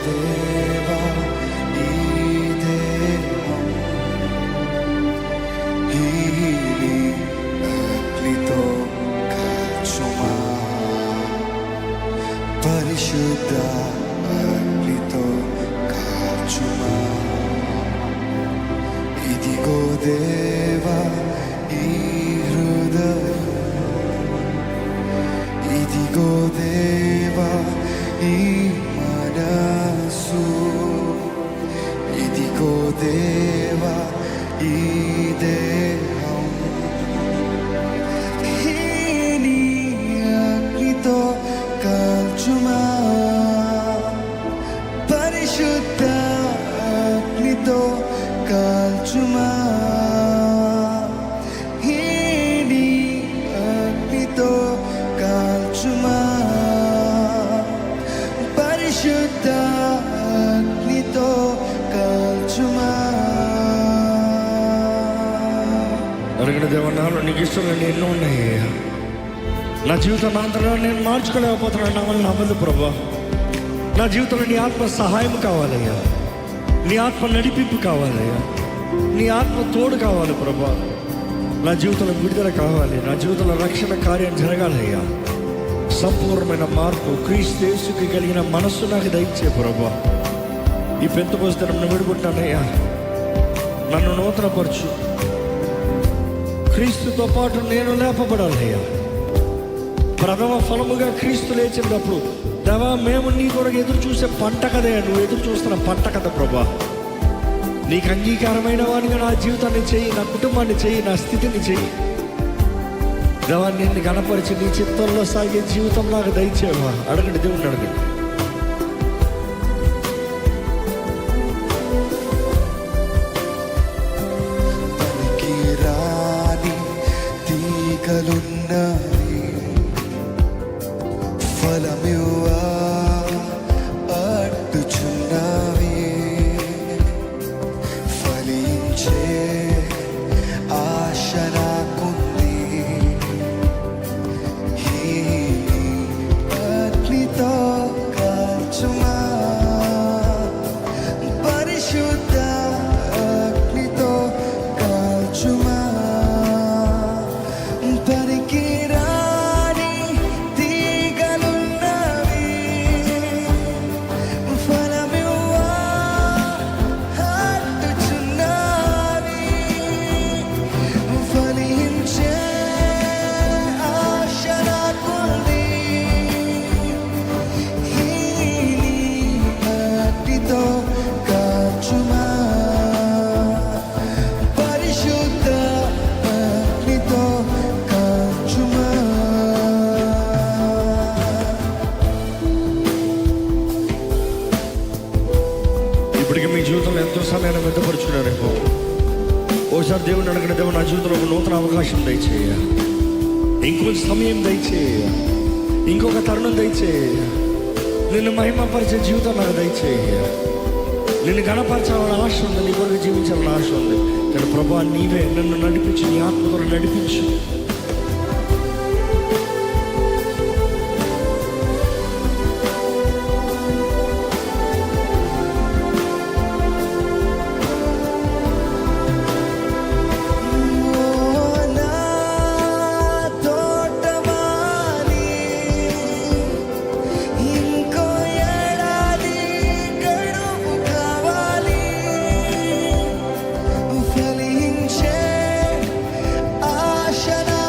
దేవా ఈ దేహం ఈ అగ్నితో కాల్చుమా, పరిశుద్ధ అగ్నితో కాల్చుమా. ఇదిగో దేవా ఈ హృదయం, ఇదిగో దేవా ఈ మనసు, ఇదిగో దేవా ఈ దేహం నీ అగ్నితో కాల్చుమా, పరిశుద్ధ అగ్నితో కాల్చుమా. నీ అగ్నితో కాల్చుమా, పరిశుద్ధ అగ్నితో కాల్చుమా. అడిగిన దేవన్నాలు నీకు ఇష్టంగా ఎన్నో ఉన్నాయి. నా జీవితం అంతలో నేను మార్చుకోలేకపోతున్నాను. నా వల్ల అవ్వదు ప్రభా. నా జీవితంలో నీ ఆత్మ సహాయం కావాలయ్యా, నీ ఆత్మ నడిపింపు కావాలయ్యా, నీ ఆత్మ తోడు కావాలి ప్రభా. నా జీవితంలో విడుదల కావాలి, నా జీవితంలో రక్షణ కార్యం జరగాలయ్యా. సంపూర్ణమైన మార్పు క్రీస్తు యేసుకి కలిగిన మనస్సు నాకు దయచే ప్రభా. ఈ పెంతెకొస్తే నన్ను విడుకుంటానయ్యా, నన్ను నూతనపరచు. క్రీస్తుతో పాటు నేను లేపబడాలయ్యా. ప్రథమ ఫలముగా క్రీస్తు లేచినప్పుడు దేవా మేము నీ కొరకు ఎదురు చూసే పంట కదయ్యా, నువ్వు ఎదురు చూస్తున్న పంట కదా ప్రభా. నీకు అంగీకారమైన వాడిగా నా జీవితాన్ని చెయ్యి, నా కుటుంబాన్ని చెయ్యి, నా స్థితిని చెయ్యి దేవా. నిన్ను గణపరిచి నీ చిత్తంలో సాగే జీవితం నాకు దయచేవా. అడగండి, దేవుణ్ణి అడగండి. పనికి రాని తీగలున్నవి, ఫలమివ్వా అడ్డుచున్నవి, ఫలించే ఆశ నాకుంది. ఈ అగ్నితో కాల్చుమా, పరిశుద్ధ అగ్నితో కాల్చుమా. పనికి రాని తీగలున్నవి, ఫలమివ్వా అడ్డుచున్నవి, ఫలించే ఆశ నాకుంది. ఈ అగ్నితో కాల్చుమా, పరిశుద్ధ అగ్నితో కాల్చుమా. ఇప్పటికీ మీ జీవితంలో ఎంతో సమయాన్ని మెద్దపరుచుకున్నారేమో. ఓసారి దేవుని అడగండి, దేవు నా జీవితంలో ఒక నూతన అవకాశం దయచేయ, ఇంకొంచెం సమయం దయచేయ, ఇంకొక తరుణం దయచేయ, నిన్ను మహిమపరిచే జీవితం నాకు దయచేయ. నిన్ను గణపరచాలని ఆశ ఉంది, నీ కొరకు జీవించాలని ఆశ ఉంది. కానీ ప్రభా నీవే నన్ను నడిపించి, నీ ఆత్మ ద్వారా నడిపించు. ఇంకో ఏడాది గడువు కావాలి, ఫలించే ఆశ నా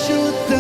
పరిశుద్ధ